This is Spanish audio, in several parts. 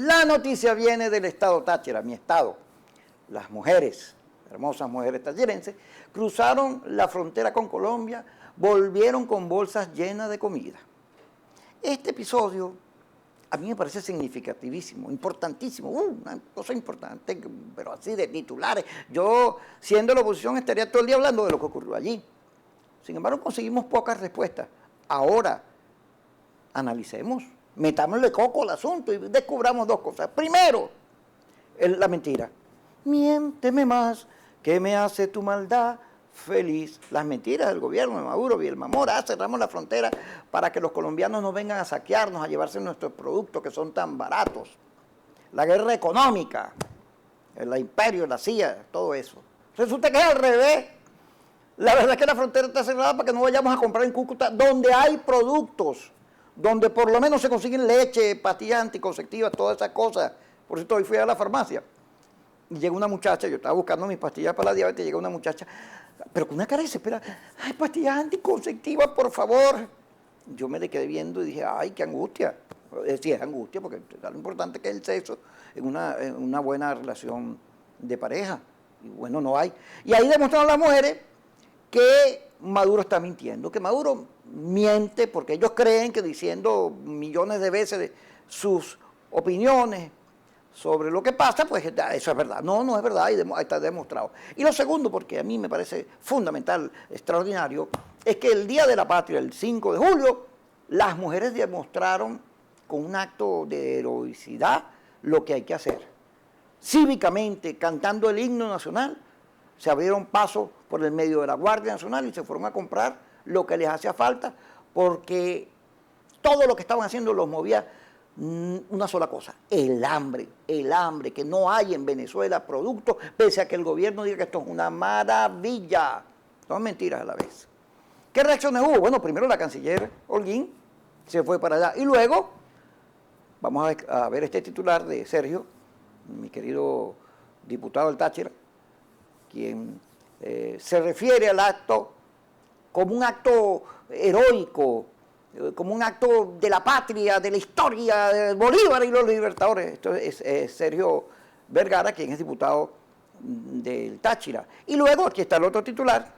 La noticia viene del estado Táchira, mi estado. Las mujeres, hermosas mujeres tachirenses, cruzaron la frontera con Colombia, volvieron con bolsas llenas de comida. Este episodio a mí me parece significativísimo, importantísimo, una cosa importante, pero así de titulares. Yo, siendo la oposición, estaría todo el día hablando de lo que ocurrió allí. Sin embargo, conseguimos pocas respuestas. Ahora, analicemos, metámosle coco al asunto y descubramos dos cosas. Primero, la mentira. Miénteme más, que me hace tu maldad feliz. Las mentiras del gobierno de Maduro, Vilmamor, cerramos la frontera para que los colombianos no vengan a saquearnos, a llevarse nuestros productos que son tan baratos. La guerra económica, el imperio, la CIA, todo eso. Resulta que es al revés. La verdad es que la frontera está cerrada para que no vayamos a comprar en Cúcuta, donde hay productos, donde por lo menos se consiguen leche, pastillas anticonceptivas, todas esas cosas. Por cierto, hoy fui a la farmacia y llega una muchacha, yo estaba buscando mis pastillas para la diabetes, llega una muchacha, pero con una cara desesperada, ay, pastillas anticonceptivas, por favor. Yo me le quedé viendo y dije, ay, qué angustia. Sí, es angustia, porque lo importante que es el sexo en una buena relación de pareja. Y bueno, no hay. Y ahí demostraron las mujeres que Maduro está mintiendo, que Maduro miente porque ellos creen que diciendo millones de veces de sus opiniones sobre lo que pasa, pues eso es verdad. No, no es verdad, y está demostrado. Y lo segundo, porque a mí me parece fundamental, extraordinario, es que el Día de la Patria, el 5 de julio, las mujeres demostraron con un acto de heroicidad lo que hay que hacer. Cívicamente, cantando el himno nacional, se abrieron pasos por el medio de la Guardia Nacional y se fueron a comprar lo que les hacía falta, porque todo lo que estaban haciendo los movía una sola cosa, el hambre, que no hay en Venezuela productos, pese a que el gobierno diga que esto es una maravilla. Son mentiras a la vez. ¿Qué reacciones hubo? Bueno, primero la canciller Holguín se fue para allá y luego, vamos a ver este titular de Sergio, mi querido diputado del Táchira, quien se refiere al acto como un acto heroico, como un acto de la patria, de la historia de Bolívar y los libertadores. Esto es Sergio Vergara, quien es diputado del Táchira. Y luego, aquí está el otro titular.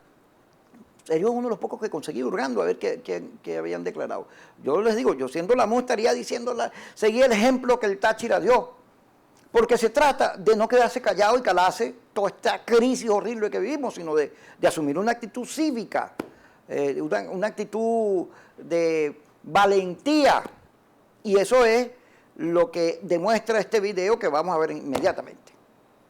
Sergio es uno de los pocos que conseguí hurgando a ver qué habían declarado. Yo les digo, yo siendo la MU estaría diciéndola, seguí el ejemplo que el Táchira dio. Porque se trata de no quedarse callado y calarse toda esta crisis horrible que vivimos, sino de asumir una actitud cívica, una actitud de valentía. Y eso es lo que demuestra este video que vamos a ver inmediatamente.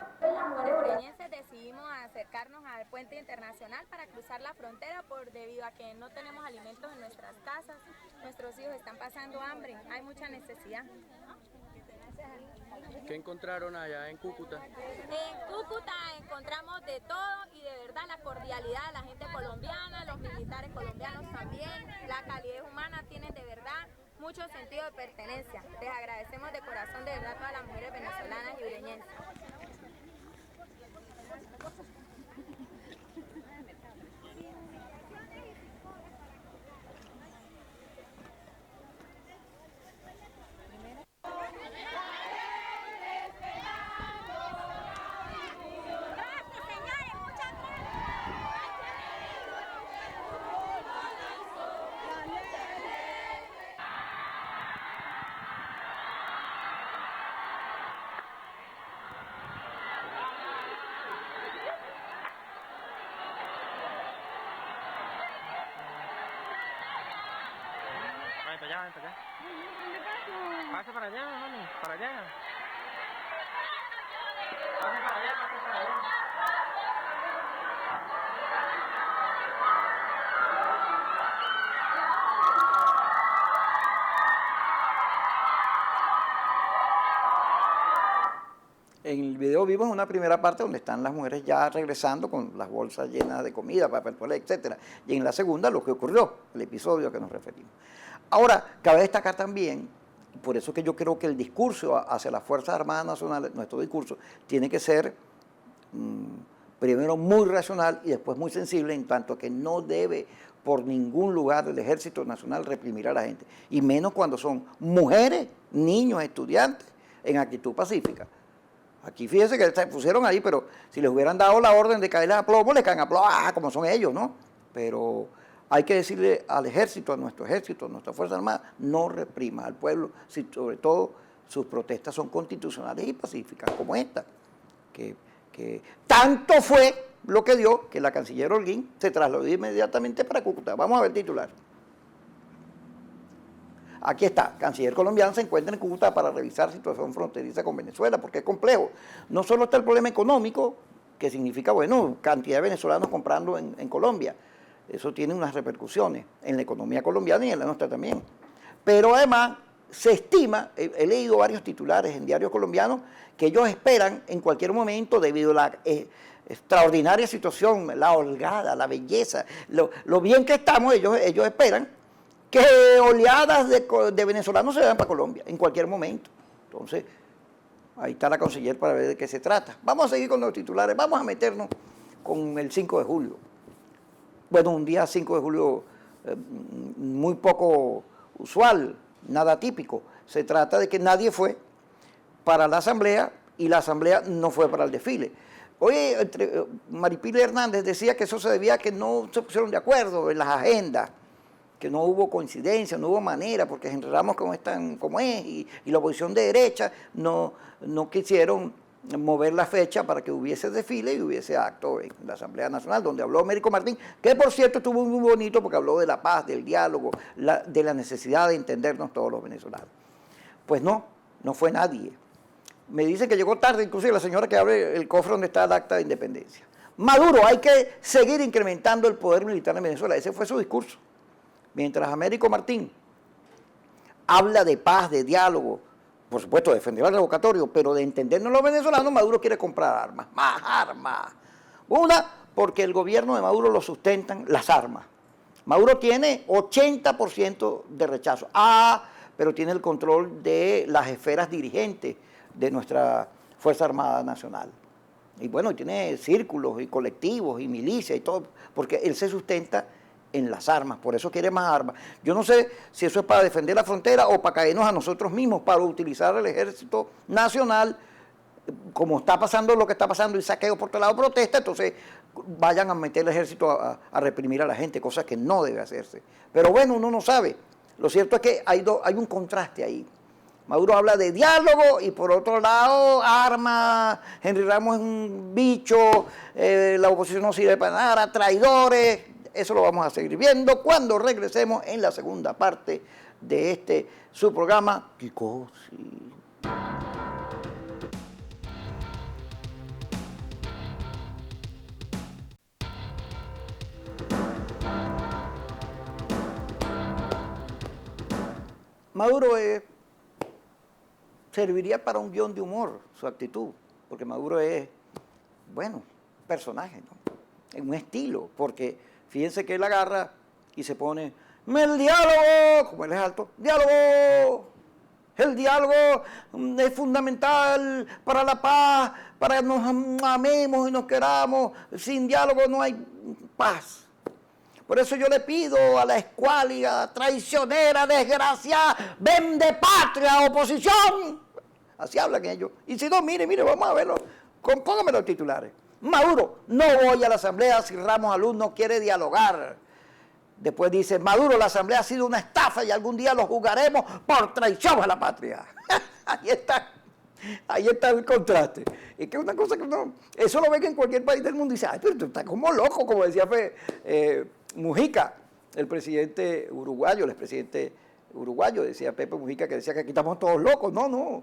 Las mujeres ureñenses decidimos acercarnos al puente internacional para cruzar la frontera debido a que no tenemos alimentos en nuestras casas, nuestros hijos están pasando hambre, hay mucha necesidad. ¿Qué encontraron allá en Cúcuta? En Cúcuta encontramos de todo y de verdad la cordialidad de la gente colombiana, los militares colombianos también, la calidez humana, tienen de verdad mucho sentido de pertenencia. Les agradecemos de corazón de verdad a todas las mujeres venezolanas y ureñenses. Ven para allá. Pasa para allá, mami, para allá. Pasa para allá, pasa para allá. En el video vimos una primera parte donde están las mujeres ya regresando con las bolsas llenas de comida, papel toalé, etc. Y en la segunda lo que ocurrió, el episodio a que nos referimos. Ahora, cabe destacar también, por eso que yo creo que el discurso hacia las Fuerzas Armadas Nacionales, nuestro discurso, tiene que ser primero muy racional y después muy sensible, en tanto que no debe por ningún lugar del Ejército Nacional reprimir a la gente, y menos cuando son mujeres, niños, estudiantes, en actitud pacífica. Aquí fíjense que se pusieron ahí, pero si les hubieran dado la orden de caerles a plomo, les caen a plomo, como son ellos, ¿no? Pero hay que decirle al ejército, a nuestra Fuerza Armada, no reprima al pueblo, si sobre todo sus protestas son constitucionales y pacíficas, como esta, que tanto fue lo que dio que la canciller Holguín se trasladó inmediatamente para Cúcuta. Vamos a ver el titular. Aquí está, canciller colombiano se encuentra en Cúcuta para revisar situación fronteriza con Venezuela, porque es complejo. No solo está el problema económico, que significa, bueno, cantidad de venezolanos comprando en Colombia. Eso tiene unas repercusiones en la economía colombiana y en la nuestra también. Pero además se estima, he leído varios titulares en diarios colombianos, que ellos esperan en cualquier momento, debido a la extraordinaria situación, la holgada, la belleza, lo bien que estamos, ellos esperan que oleadas de venezolanos se vayan para Colombia en cualquier momento. Entonces, ahí está la canciller para ver de qué se trata. Vamos a seguir con los titulares, vamos a meternos con el 5 de julio. Bueno, un día 5 de julio muy poco usual, nada típico. Se trata de que nadie fue para la asamblea y la asamblea no fue para el desfile. Hoy Maripili Hernández decía que eso se debía a que no se pusieron de acuerdo en las agendas, que no hubo coincidencia, no hubo manera, porque Henry Ramos como es, y la oposición de derecha no quisieron mover la fecha para que hubiese desfile y hubiese acto en la Asamblea Nacional, donde habló Américo Martín, que por cierto estuvo muy bonito porque habló de la paz, del diálogo, de la necesidad de entendernos todos los venezolanos. Pues no fue nadie. Me dicen que llegó tarde, inclusive la señora que abre el cofre donde está el acta de independencia. Maduro, hay que seguir incrementando el poder militar en Venezuela, ese fue su discurso. Mientras Américo Martín habla de paz, de diálogo, por supuesto defenderá el revocatorio, pero de entendernos los venezolanos, Maduro quiere comprar armas, más armas. Una, porque el gobierno de Maduro lo sustentan las armas. Maduro tiene 80% de rechazo. Pero tiene el control de las esferas dirigentes de nuestra Fuerza Armada Nacional. Y bueno, tiene círculos y colectivos y milicias y todo, porque él se sustenta en las armas, por eso quiere más armas. Yo no sé si eso es para defender la frontera o para caernos a nosotros mismos, para utilizar el ejército nacional, como está pasando lo que está pasando y saqueo por todo lado, protesta, entonces vayan a meter el ejército a reprimir a la gente, cosa que no debe hacerse. Pero bueno, uno no sabe. Lo cierto es que hay un contraste ahí. Maduro habla de diálogo y por otro lado armas, Henry Ramos es un bicho, la oposición no sirve para nada, traidores. Eso lo vamos a seguir viendo cuando regresemos en la segunda parte de su programa Kikosi. Maduro serviría para un guión de humor, su actitud, porque Maduro es, bueno, personaje, ¿no? En un estilo, porque fíjense que él agarra y se pone, el diálogo, como él es alto, diálogo, el diálogo es fundamental para la paz, para que nos amemos y nos queramos, sin diálogo no hay paz. Por eso yo le pido a la escuálida, traicionera, desgraciada, vende patria, oposición. Así hablan ellos. Y si no, mire, vamos a verlo. Póngame los titulares. Maduro, no voy a la asamblea si Ramos Aluz no quiere dialogar. Después dice, Maduro, la asamblea ha sido una estafa y algún día lo juzgaremos por traición a la patria. Ahí está el contraste. Es que es una cosa que no, eso lo ven en cualquier país del mundo y dice, ay, pero tú estás como loco, como decía Mujica, el presidente uruguayo, el expresidente uruguayo, decía Pepe Mujica, que decía que aquí estamos todos locos. No.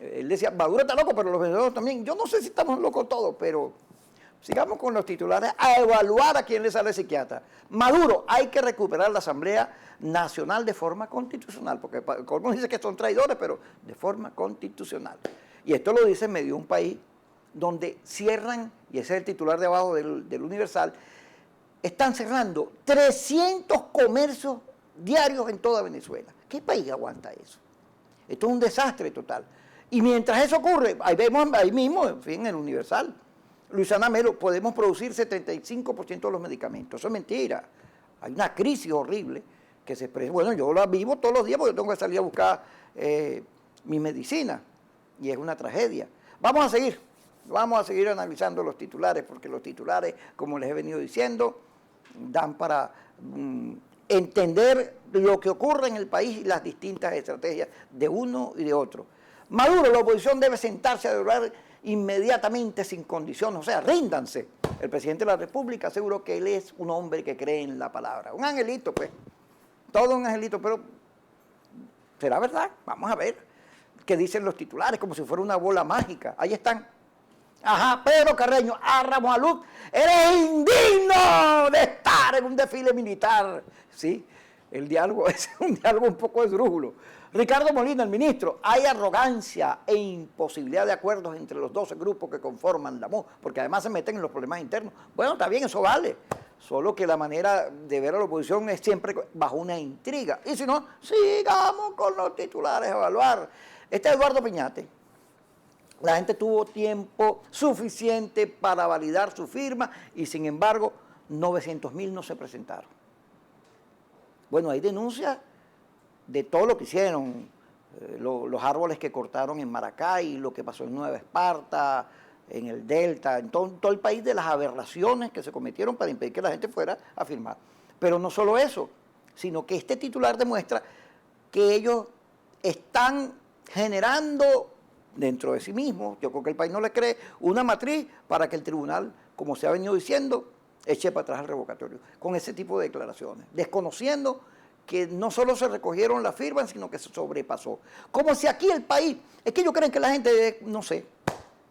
Él decía, Maduro está loco, pero los venezolanos también. Yo no sé si estamos locos todos, pero sigamos con los titulares a evaluar a quién le sale psiquiatra. Maduro, hay que recuperar la Asamblea Nacional de forma constitucional, porque Colmo dice que son traidores, pero de forma constitucional. Y esto lo dice en medio de un país donde cierran, y ese es el titular de abajo del Universal, están cerrando 300 comercios diarios en toda Venezuela. ¿Qué país aguanta eso? Esto es un desastre total. Y mientras eso ocurre, ahí vemos, ahí mismo, en fin, en el Universal, Luisana Melo, podemos producir 75% de los medicamentos. Eso es mentira. Hay una crisis horrible que se expresa. Bueno, yo la vivo todos los días porque yo tengo que salir a buscar mi medicina. y es una tragedia. Vamos a seguir analizando los titulares, porque los titulares, como les he venido diciendo, dan para entender lo que ocurre en el país y las distintas estrategias de uno y de otro. Maduro, la oposición debe sentarse a dialogar inmediatamente sin condiciones, o sea, ríndanse. El presidente de la República aseguró que él es un hombre que cree en la palabra. Un angelito, pues, todo un angelito, pero ¿será verdad? Vamos a ver qué dicen los titulares, como si fuera una bola mágica. Ahí están. Ajá, Pedro Carreño, Ramos Alud, eres indigno de estar en un desfile militar. Sí, el diálogo es un diálogo un poco esdrújulo. Ricardo Molina, el ministro, hay arrogancia e imposibilidad de acuerdos entre los 12 grupos que conforman la MUD, porque además se meten en los problemas internos. Bueno, está bien, eso vale, solo que la manera de ver a la oposición es siempre bajo una intriga. Y si no, sigamos con los titulares a evaluar. Este es Eduardo Piñate. La gente tuvo tiempo suficiente para validar su firma y sin embargo 900.000 no se presentaron. Bueno, hay denuncias de todo lo que hicieron, los árboles que cortaron en Maracay, lo que pasó en Nueva Esparta, en el Delta, en todo el país, de las aberraciones que se cometieron para impedir que la gente fuera a firmar. Pero no solo eso, sino que este titular demuestra que ellos están generando dentro de sí mismos, yo creo que el país no le cree, una matriz para que el tribunal, como se ha venido diciendo, eche para atrás el revocatorio, con ese tipo de declaraciones, desconociendo que no solo se recogieron las firmas, sino que se sobrepasó. Como si aquí el país, es que ellos creen que la gente, no sé,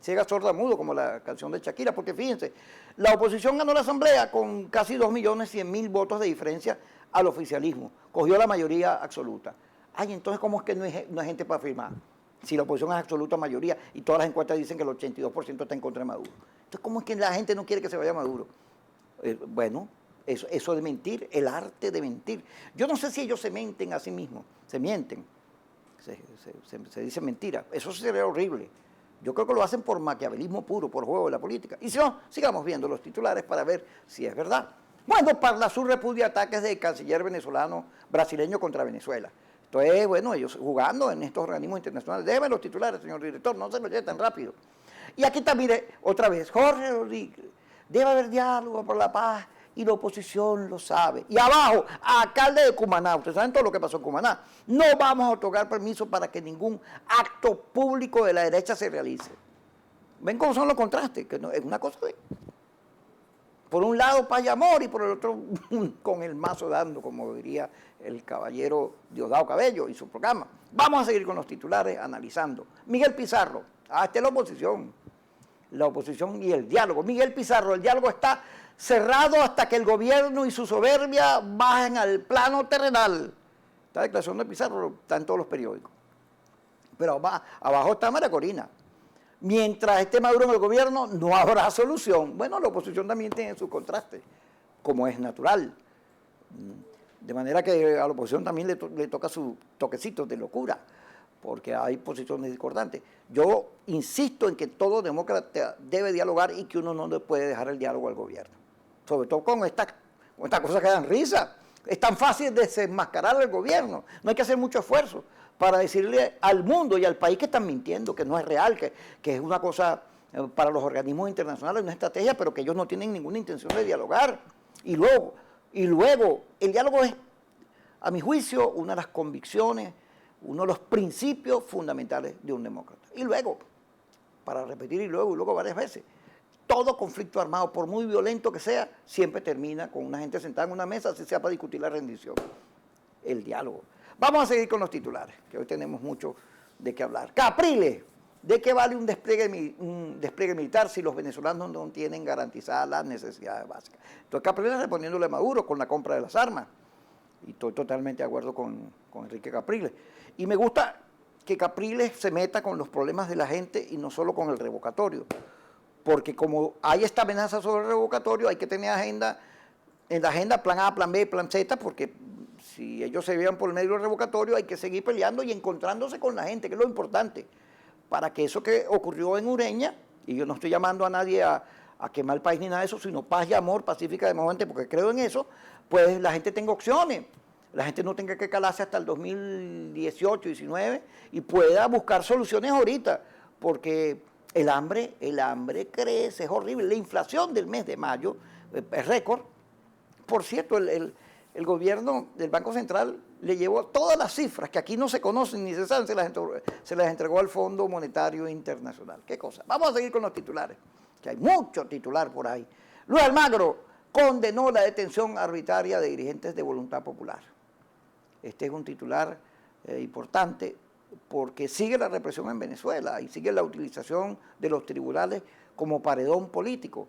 ciega, sorda, mudo, como la canción de Shakira, porque fíjense, la oposición ganó la asamblea con casi 2.100.000 votos de diferencia al oficialismo, cogió la mayoría absoluta. Ay, entonces, ¿cómo es que no hay gente para firmar? Si la oposición es absoluta mayoría y todas las encuestas dicen que el 82% está en contra de Maduro. Entonces, ¿cómo es que la gente no quiere que se vaya Maduro? Bueno, eso de mentir, el arte de mentir. Yo no sé si ellos se mienten a sí mismos, se mienten, se dice mentira. Eso sería horrible. Yo creo que lo hacen por maquiavelismo puro, por juego de la política. Y si no, sigamos viendo los titulares para ver si es verdad. Bueno, Parlasur repudia ataques del canciller brasileño contra Venezuela. Entonces, bueno, ellos jugando en estos organismos internacionales. Déjenme los titulares, señor director, no se los lleve tan rápido. Y aquí está, mire, otra vez, Jorge Rodríguez, debe haber diálogo por la paz y la oposición lo sabe. Y abajo, alcalde de Cumaná, ustedes saben todo lo que pasó en Cumaná, no vamos a otorgar permiso para que ningún acto público de la derecha se realice. ¿Ven cómo son los contrastes? Que no, es una cosa de... Por un lado paz y amor y por el otro con el mazo dando, como diría el caballero Diosdado Cabello y su programa. Vamos a seguir con los titulares analizando. Miguel Pizarro, esta es la oposición y el diálogo. Miguel Pizarro, el diálogo está cerrado hasta que el gobierno y su soberbia bajen al plano terrenal. Esta declaración de Pizarro está en todos los periódicos. Pero abajo está María Corina. Mientras esté Maduro en el gobierno, no habrá solución. Bueno, la oposición también tiene su contraste, como es natural. De manera que a la oposición también le toca su toquecito de locura, porque hay posiciones discordantes. Yo insisto en que todo demócrata debe dialogar y que uno no le puede dejar el diálogo al gobierno. Sobre todo con estas cosas que dan risa. Es tan fácil desenmascarar al gobierno. No hay que hacer mucho esfuerzo para decirle al mundo y al país que están mintiendo, que no es real, que es una cosa para los organismos internacionales, una estrategia, pero que ellos no tienen ninguna intención de dialogar. Y luego, el diálogo es, a mi juicio, una de las convicciones, uno de los principios fundamentales de un demócrata. Y luego, para repetir y luego varias veces, todo conflicto armado, por muy violento que sea, siempre termina con una gente sentada en una mesa, así sea para discutir la rendición. El diálogo. Vamos a seguir con los titulares, que hoy tenemos mucho de qué hablar. Capriles, ¿de qué vale un despliegue militar si los venezolanos no tienen garantizadas las necesidades básicas? Entonces Capriles respondiéndole a Maduro con la compra de las armas. Y estoy totalmente de acuerdo con Enrique Capriles. Y me gusta que Capriles se meta con los problemas de la gente y no solo con el revocatorio. Porque como hay esta amenaza sobre el revocatorio, hay que tener en la agenda plan A, plan B, plan Z, porque si ellos se vean por el medio del revocatorio, hay que seguir peleando y encontrándose con la gente, que es lo importante, para que eso que ocurrió en Ureña, y yo no estoy llamando a nadie a quemar el país ni nada de eso, sino paz y amor pacífica de momento, porque creo en eso, pues la gente tenga opciones, la gente no tenga que calarse hasta el 2018, 19, y pueda buscar soluciones ahorita, porque el hambre crece, es horrible. La inflación del mes de mayo es récord. Por cierto, el gobierno del Banco Central le llevó todas las cifras que aquí no se conocen ni se saben, se las entregó al Fondo Monetario Internacional. ¿Qué cosa? Vamos a seguir con los titulares, que hay mucho titular por ahí. Luis Almagro condenó la detención arbitraria de dirigentes de Voluntad Popular. Este es un titular importante porque sigue la represión en Venezuela y sigue la utilización de los tribunales como paredón político.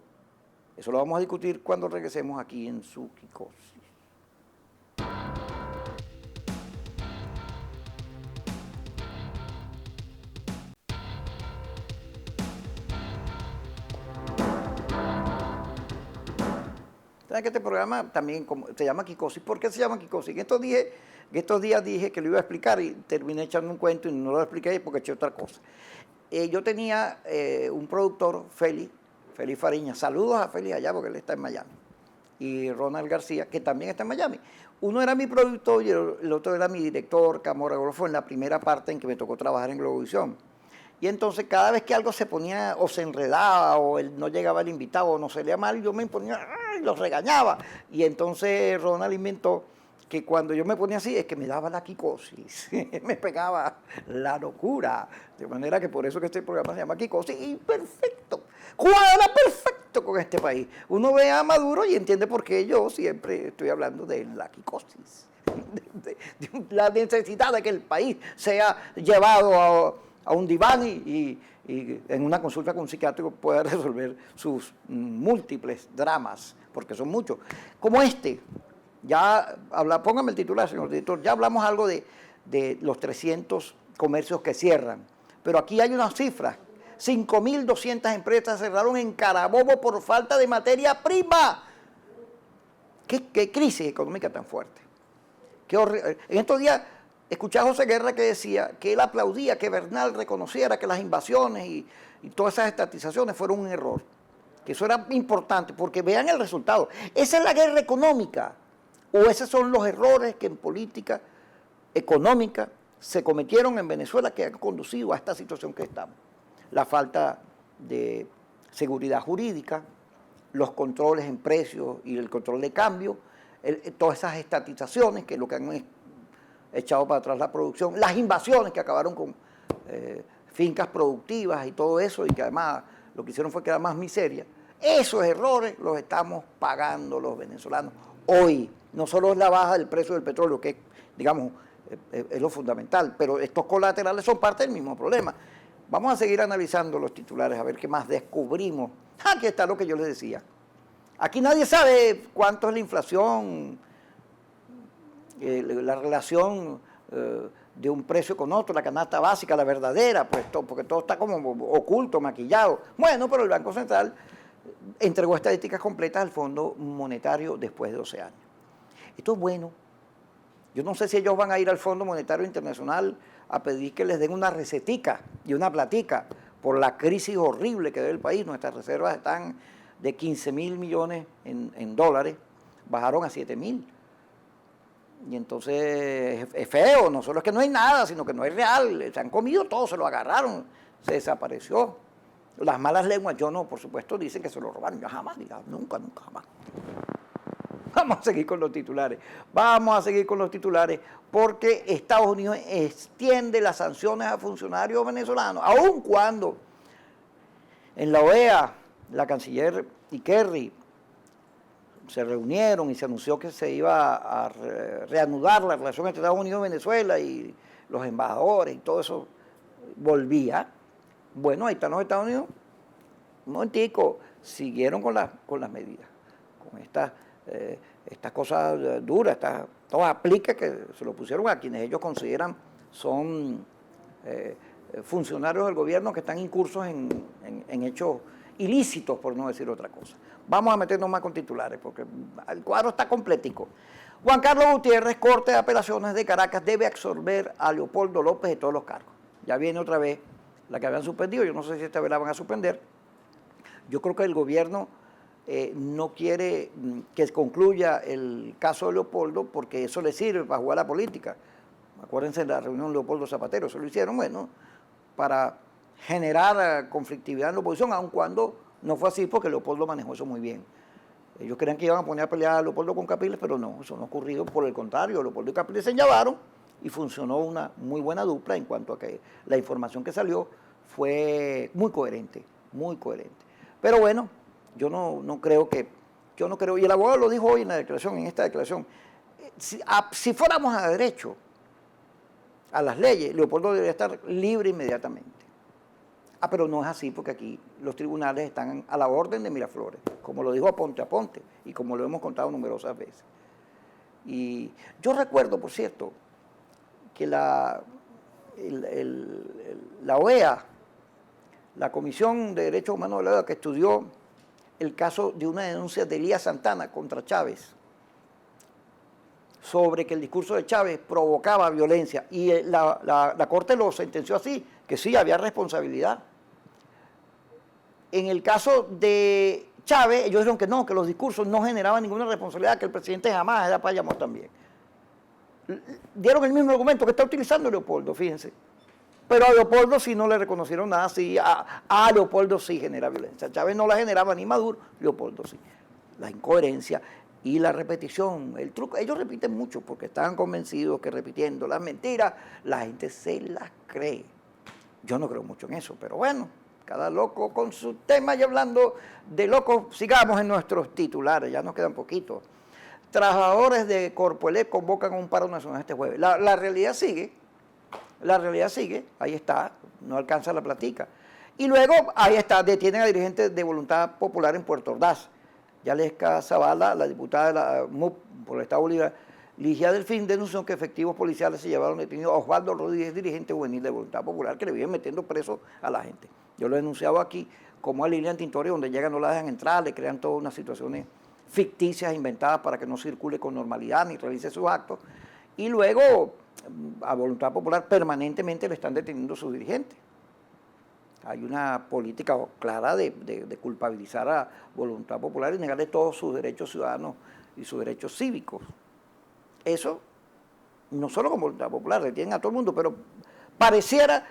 Eso lo vamos a discutir cuando regresemos aquí en Suquicosis. ¿Saben que este programa también se llama Quicosis? ¿Por qué se llama Quicosis? En estos días dije que lo iba a explicar y terminé echando un cuento y no lo expliqué porque eché otra cosa. Yo tenía un productor, Félix Fariña. Saludos a Félix allá porque él está en Miami. Y Ronald García, que también está en Miami. Uno era mi productor y el otro era mi director, camarógrafo, en la primera parte en que me tocó trabajar en Globovisión. Y entonces cada vez que algo se ponía o se enredaba o no llegaba el invitado o no salía mal, yo me ponía y los regañaba. Y entonces Ronald inventó que cuando yo me ponía así es que me daba la quicosis, me pegaba la locura. De manera que por eso que este programa se llama Quicosis y perfecto, cuadra perfecto con este país. Uno ve a Maduro y entiende por qué yo siempre estoy hablando de la quicosis, de la necesidad de que el país sea llevado a un diván y en una consulta con un psiquiátrico pueda resolver sus múltiples dramas, porque son muchos. Como este, póngame el titular, señor director, ya hablamos algo de los 300 comercios que cierran, pero aquí hay unas cifras. 5.200 empresas cerraron en Carabobo por falta de materia prima. ¿Qué crisis económica tan fuerte? Qué horrible. En estos días escuché a José Guerra que decía que él aplaudía que Bernal reconociera que las invasiones y todas esas estatizaciones fueron un error, que eso era importante, porque vean el resultado. Esa es la guerra económica, o esos son los errores que en política económica se cometieron en Venezuela que han conducido a esta situación que estamos. La falta de seguridad jurídica, los controles en precios y el control de cambio, todas esas estatizaciones que lo que han echado para atrás la producción, las invasiones que acabaron con fincas productivas y todo eso, y que además lo que hicieron fue crear más miseria. Esos errores los estamos pagando los venezolanos hoy. No solo es la baja del precio del petróleo, que digamos es lo fundamental, pero estos colaterales son parte del mismo problema. Vamos a seguir analizando los titulares, a ver qué más descubrimos. Aquí está lo que yo les decía. Aquí nadie sabe cuánto es la inflación, la relación de un precio con otro, la canasta básica, la verdadera, pues porque todo está como oculto, maquillado. Bueno, pero el Banco Central entregó estadísticas completas al Fondo Monetario después de 12 años. Esto es bueno. Yo no sé si ellos van a ir al Fondo Monetario Internacional a pedir que les den una recetica y una platica por la crisis horrible que ve el país. Nuestras reservas están de 15.000 millones en dólares, bajaron a 7.000. Y entonces es feo, no solo es que no hay nada, sino que no es real. Se han comido todo, se lo agarraron, se desapareció. Las malas lenguas, yo no, por supuesto, dicen que se lo robaron. Yo jamás, nunca, jamás. Vamos a seguir con los titulares. Vamos a seguir con los titulares porque Estados Unidos extiende las sanciones a funcionarios venezolanos, aun cuando en la OEA la canciller y Kerry se reunieron y se anunció que se iba a reanudar la relación entre Estados Unidos y Venezuela y los embajadores y todo eso volvía. Bueno, ahí están los Estados Unidos. Un momentico, siguieron con las medidas, con estas cosas duras, estos apliques que se lo pusieron a quienes ellos consideran son funcionarios del gobierno que están incursos en hechos ilícitos, por no decir otra cosa. Vamos a meternos más con titulares, porque el cuadro está completico. Juan Carlos Gutiérrez, Corte de Apelaciones de Caracas, debe absorber a Leopoldo López de todos los cargos. Ya viene otra vez la que habían suspendido, yo no sé si esta vez la van a suspender. Yo creo que el gobierno no quiere que concluya el caso de Leopoldo porque eso le sirve para jugar a la política. Acuérdense de la reunión de Leopoldo Zapatero, eso lo hicieron, bueno, para generar conflictividad en la oposición, aun cuando no fue así porque Leopoldo manejó eso muy bien. Ellos creían que iban a poner a pelear a Leopoldo con Capriles, pero no, eso no ha ocurrido. Por el contrario, Leopoldo y Capriles se llevaron y funcionó una muy buena dupla en cuanto a que la información que salió fue muy coherente, muy coherente. Pero bueno, yo no creo, y el abogado lo dijo hoy en esta declaración, si fuéramos a derecho, a las leyes, Leopoldo debería estar libre inmediatamente. Pero no es así porque aquí los tribunales están a la orden de Miraflores, como lo dijo Aponte, y como lo hemos contado numerosas veces. Y yo recuerdo, por cierto, que la OEA, la Comisión de Derechos Humanos de la OEA, que estudió el caso de una denuncia de Elías Santana contra Chávez, sobre que el discurso de Chávez provocaba violencia, y la Corte lo sentenció así, que sí, había responsabilidad. En el caso de Chávez, ellos dijeron que no, que los discursos no generaban ninguna responsabilidad, que el presidente jamás era Payamón también. Dieron el mismo argumento que está utilizando Leopoldo, fíjense. Pero a Leopoldo sí no le reconocieron nada, sí, a Leopoldo sí genera violencia. Chávez no la generaba ni Maduro, Leopoldo sí. La incoherencia y la repetición, el truco, ellos repiten mucho porque están convencidos que repitiendo las mentiras, la gente se las cree. Yo no creo mucho en eso, pero bueno, cada loco con su tema. Y hablando de locos, sigamos en nuestros titulares, ya nos quedan poquitos. Trabajadores de Corpoelec convocan un paro nacional este jueves. La realidad sigue, ahí está, no alcanza la platica. Y luego, ahí está, detienen a dirigentes de Voluntad Popular en Puerto Ordaz. Yalesca Zavala, la diputada de la MUP por el Estado Bolívar, Ligia Delfín, denunció que efectivos policiales se llevaron detenido a Osvaldo Rodríguez, dirigente juvenil de Voluntad Popular, que le viven metiendo preso a la gente. Yo lo he denunciado aquí, como a Lilian Tintori, donde llegan, no la dejan entrar, le crean todas unas situaciones ficticias, inventadas para que no circule con normalidad ni realice sus actos. Y luego, a Voluntad Popular permanentemente le están deteniendo sus dirigentes. Hay una política clara de culpabilizar a Voluntad Popular y negarle todos sus derechos ciudadanos y sus derechos cívicos. Eso, no solo con Voluntad Popular, retienen a todo el mundo, pero pareciera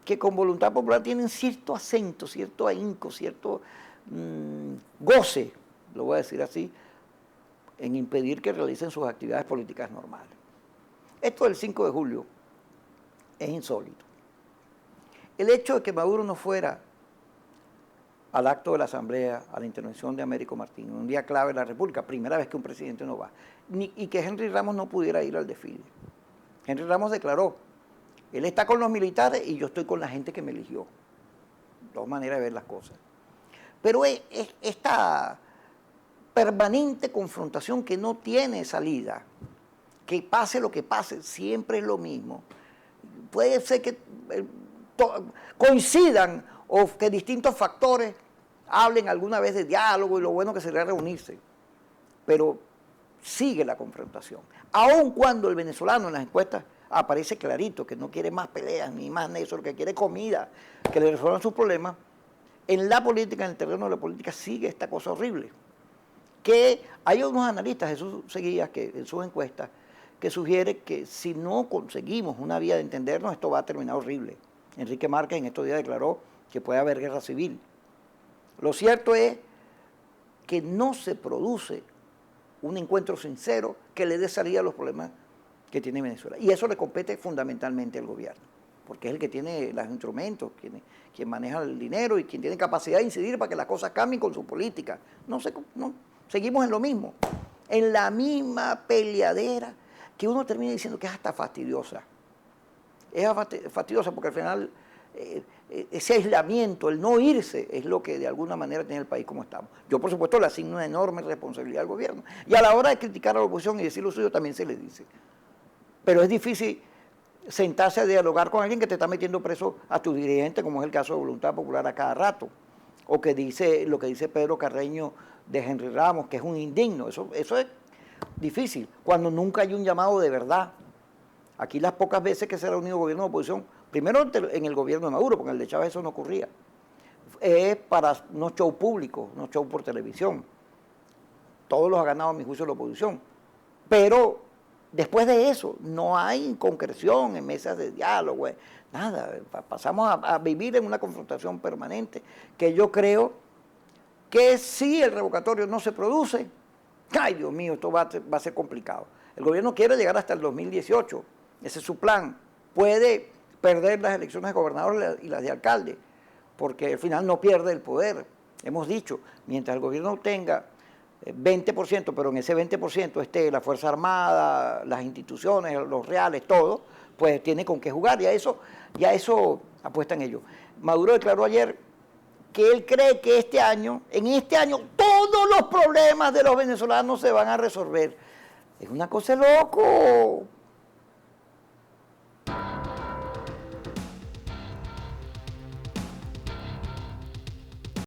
que con Voluntad Popular tienen cierto acento, cierto ahínco, cierto goce, lo voy a decir así, en impedir que realicen sus actividades políticas normales. Esto del 5 de julio es insólito. El hecho de que Maduro no fuera al acto de la Asamblea, a la intervención de Américo Martínez, un día clave de la República, primera vez que un presidente no va, y que Henry Ramos no pudiera ir al desfile. Henry Ramos declaró, él está con los militares y yo estoy con la gente que me eligió. Dos maneras de ver las cosas. Pero esta permanente confrontación que no tiene salida, que pase lo que pase, siempre es lo mismo. Puede ser que coincidan o que distintos factores hablen alguna vez de diálogo y lo bueno que sería reunirse, pero sigue la confrontación. Aun cuando el venezolano en las encuestas aparece clarito que no quiere más peleas ni más eso, lo que quiere comida, que le resuelvan sus problemas, en la política, en el terreno de la política sigue esta cosa horrible. Que hay unos analistas, Jesús Seguías, que en sus encuestas, que sugiere que si no conseguimos una vía de entendernos, esto va a terminar horrible. Enrique Márquez en estos días declaró que puede haber guerra civil. Lo cierto es que no se produce un encuentro sincero que le dé salida a los problemas que tiene Venezuela. Y eso le compete fundamentalmente al gobierno, porque es el que tiene los instrumentos, quien maneja el dinero y quien tiene capacidad de incidir para que las cosas cambien con su política. No, seguimos en lo mismo, en la misma peleadera que uno termina diciendo que es hasta fastidiosa. Es fastidiosa porque al final ese aislamiento, el no irse, es lo que de alguna manera tiene el país como estamos. Yo, por supuesto, le asigno una enorme responsabilidad al gobierno. Y a la hora de criticar a la oposición y decir lo suyo, también se le dice. Pero es difícil sentarse a dialogar con alguien que te está metiendo preso a tu dirigente, como es el caso de Voluntad Popular a cada rato. O que dice lo que dice Pedro Carreño de Henry Ramos, que es un indigno. Eso es difícil, cuando nunca hay un llamado de verdad. Aquí las pocas veces que se ha reunido gobierno de oposición, primero en el gobierno de Maduro, porque en el de Chávez eso no ocurría, es para unos shows públicos, unos shows por televisión. Todos los ha ganado a mi juicio la oposición. Pero después de eso, no hay concreción en mesas de diálogo, nada. Pasamos a vivir en una confrontación permanente que yo creo que si el revocatorio no se produce, ay Dios mío, esto va a ser complicado. El gobierno quiere llegar hasta el 2018, ese es su plan. Puede perder las elecciones de gobernador y las de alcalde, porque al final no pierde el poder. Hemos dicho, mientras el gobierno tenga 20%, pero en ese 20% esté la Fuerza Armada, las instituciones, los reales, todo, pues tiene con qué jugar, ya eso apuestan ellos. Maduro declaró ayer que él cree que en este año, todos los problemas de los venezolanos se van a resolver. Es una cosa de loco.